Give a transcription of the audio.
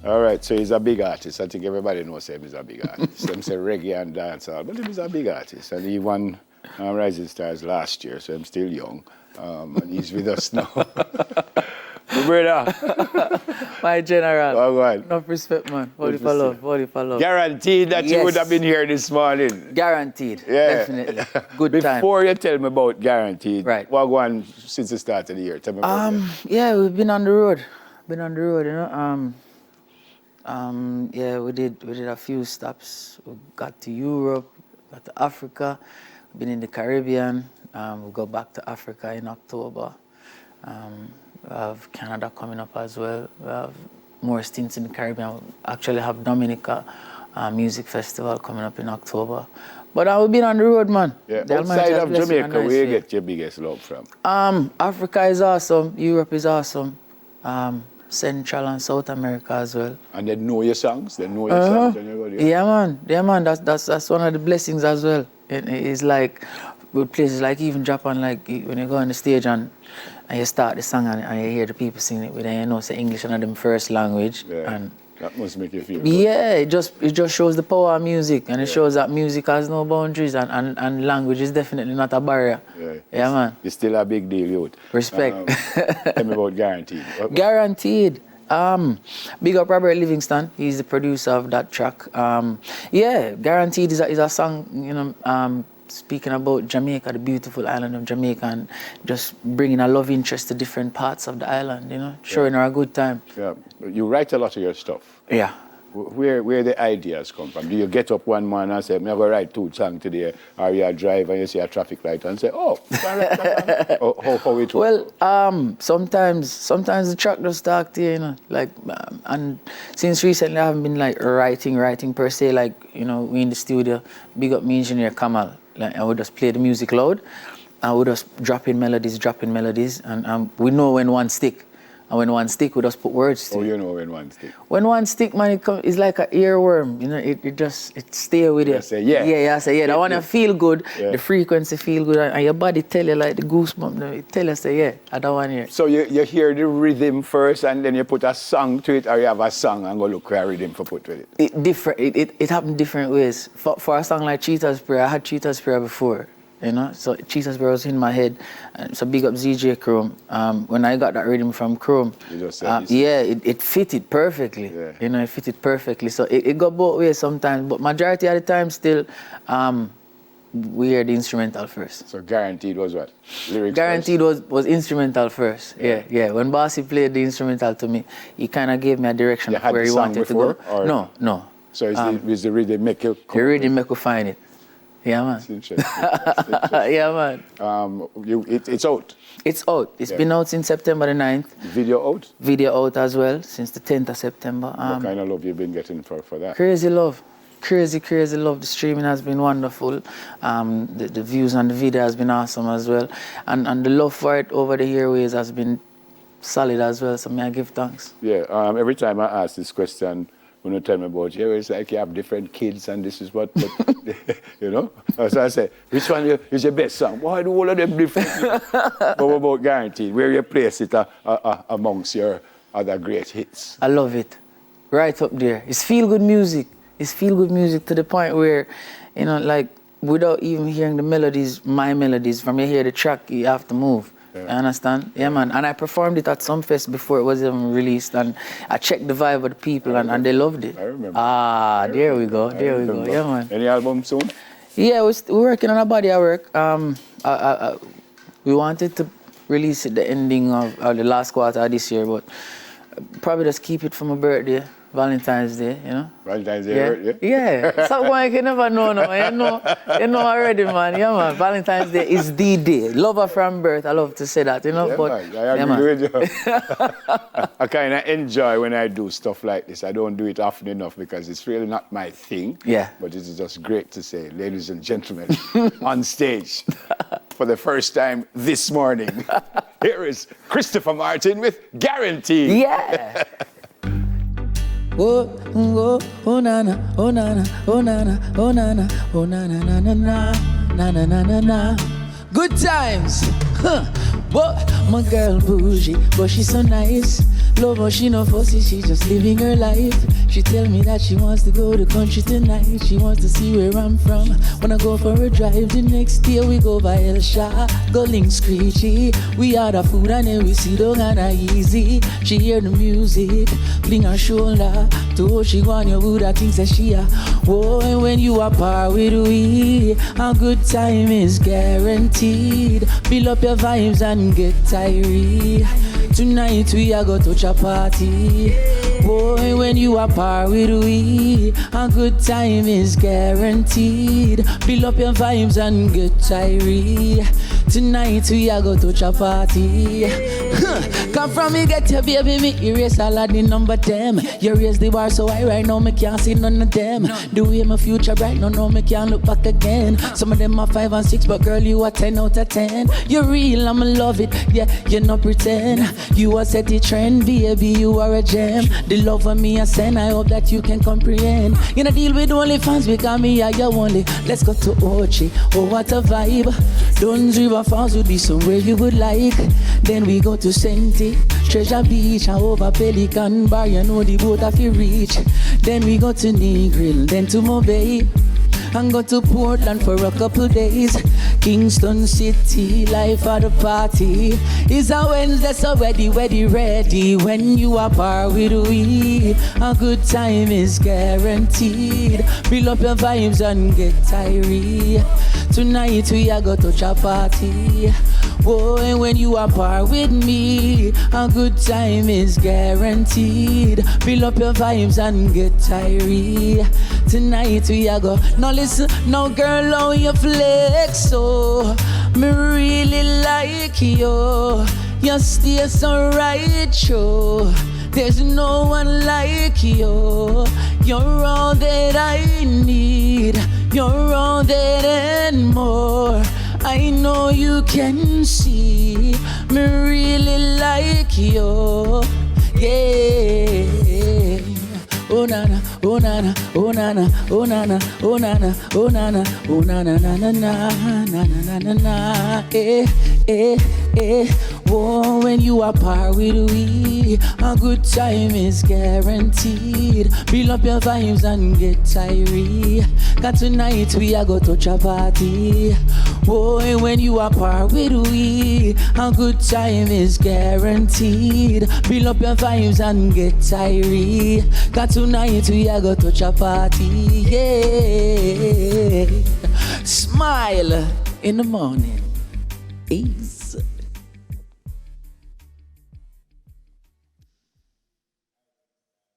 All right, so he's a big artist. I think everybody knows him is a big artist. Them say reggae and dancehall, but he's a big artist. And he won Rising Stars last year, so I'm still young. And he's with us now. My brother. My general. Oh, God. Enough respect, man. What if I love? Guaranteed that you would have been here this morning. Guaranteed. Yeah. Definitely. Good time. Before you tell me about Guaranteed, right. What going since the start of the year? Tell me about that. Yeah, we've been on the road. You know. Yeah, we did a few stops. We got to Europe, got to Africa, been in the Caribbean. We'll go back to Africa in October. We have Canada coming up as well. We have more stints in the Caribbean. We actually have Dominica Music Festival coming up in October. But we've been on the road, man. Yeah. Outside of Jamaica, where you get your biggest love from? Africa is awesome. Europe is awesome. Central and South America as well. And they know your songs? They know your songs when you go there? Yeah, man. That's one of the blessings as well. It's like with places like even Japan, like when you go on the stage and you start the song and you hear the people singing it with them, you know, say English and them first language. Yeah. And that must make you feel good. Yeah, it just shows the power of music, and it shows that music has no boundaries, and language is definitely not a barrier. Yeah, man. It's still a big deal, youth. Respect. Tell me about Guaranteed. Guaranteed. Big up Robert Livingston. He's the producer of that track. Yeah, Guaranteed is a song, you know, speaking about Jamaica, the beautiful island of Jamaica, and just bringing a love interest to different parts of the island, you know, showing her a good time. Yeah, you write a lot of your stuff. Yeah. Where the ideas come from? Do you get up one morning and say, I'm going to write 2 songs today, or you drive and you see a traffic light and say, oh, how it works? Well, sometimes the track does talk to you, you know, like, and since recently I haven't been like writing per se, like, you know, we in the studio, big up me engineer Kamal, like, I would just play the music loud, I would just drop in melodies, and we know when one stick. And when one stick, we just put words to it. Oh, you know when one stick. When one stick, man, it's like an earworm. You know, it stay with you. Say, yeah. Yeah, I say, yeah. That one feel good, the frequency feel good, and your body tell you like the goosebumps. It tell you, say, yeah, I don't want to hear. So you hear the rhythm first, and then you put a song to it, or you have a song and go look for a rhythm for put with it? It happened different ways. For a song like Cheetah's Prayer, I had Cheetah's Prayer before. You know, so Cheetah's Prayer was in my head. So big up ZJ Chrome. When I got that rhythm from Chrome, it fitted perfectly. Yeah. You know, it fitted perfectly. So it got both ways sometimes, but majority of the time still, we hear the instrumental first. So Guaranteed was what? Lyrics Guaranteed first? was instrumental first. Yeah. When Bossy played the instrumental to me, he kind of gave me a direction of where he wanted to go. Or? No. So is the rhythm make you... The rhythm make you find it. Yeah, man. It's interesting. Yeah, man. It's out? It's out. It's been out since September the 9th. Video out? Video out as well, since the 10th of September. What kind of love you been getting for that? Crazy love. Crazy love. The streaming has been wonderful. The views on the video has been awesome as well. And the love for it over the airways has been solid as well, so may I give thanks. Yeah, every time I ask this question, when you tell me about you, it's like you have different kids and this is what you know? So I say, which one is your best song? Why do all of them different? But what about Guaranteed? Where you place it amongst your other great hits? I love it. Right up there. It's feel-good music. It's feel-good music to the point where, you know, like, without even hearing the melodies, my melodies, from you hear the track, you have to move. Yeah. You understand? Yeah, man. And I performed it at some fest before it was even released, and I checked the vibe of the people, and they loved it. I remember. There we go. Yeah, man. Any album soon? Yeah, we're working on a body of work. We wanted to release it the ending of the last quarter of this year, but probably just keep it for my birthday. Valentine's Day, you know? Valentine's Day, yeah. Someone you can never know, no, man. You know already, man. Yeah, man. Valentine's Day is the day. Lover from birth, I love to say that, you know? Yeah, but, man. I agree with you. I kind of enjoy when I do stuff like this. I don't do it often enough because it's really not my thing. Yeah. But it is just great to say, ladies and gentlemen, on stage, for the first time this morning, here is Christopher Martin with Guaranteed. Yeah. Oh, oh, oh, na na, oh, na na, oh, na na, oh, na na, oh, na na, na na, na na, na na, na. Good times, huh? But my girl bougie, but she's so nice. Love how she no fussy, she just living her life. She tell me that she wants to go to country tonight. She wants to see where I'm from. Wanna go for a drive, the next day we go by El Shah, go link Screechy. We order food and then we sit down and easy. She hear the music, fling her shoulder. To how she want you would I think that she a. Whoa, and when you are par with we, a good time is guaranteed. Fill up your vibes and get tired. Tonight we are go touch a party. Boy, when you are par with we, a good time is guaranteed. Fill up your vibes and get tired. Tonight we are go touch a party. Come from me, get your baby, me erase all of the number them. You raise the bar so high right now, me can't see none of them. The way my future bright, no, me can't look back again. Some of them are 5 and 6, but girl, you are 10 out of 10. You're real, I'ma love it, yeah, you no pretend. You are set the trend, baby, you are a gem. The love of me I send, I hope that you can comprehend. You know deal with only fans because me are your only. Let's go to Ochi, oh what a vibe. Duns River Falls would be somewhere you would like. Then we go to Senti, Treasure Beach, and over Pelican Bar, you know the boat have to reach. Then we go to Negril, then to Mobay, and go to Portland for a couple days. Kingston City, life for the party. It's a Wednesday, so ready. When you are par with we, a good time is guaranteed. Fill up your vibes and get tired. Tonight we are go touch a party. Boy, when you are par with me, a good time is guaranteed. Fill up your vibes and get tired. Tonight we are go. Now listen, now girl, how you flex so? Me really like you. You stay so right, show. There's no one like you. You're all that I need. You're all that and more. I know you can see. Me really like you. Yeah. Oh nana, oh nana, oh nana, oh nana, oh nana, oh nana, oh nana, na na na na na na na. Whoa, when you are par with we, a good time is guaranteed. Fill up your vibes and get tired. Cause tonight we are go touch a party. Whoa, when you are par with we, a good time is guaranteed. Fill up your vibes and get tired. Cause tonight we are go touch a party. Yeah. Smile in the morning. Easy.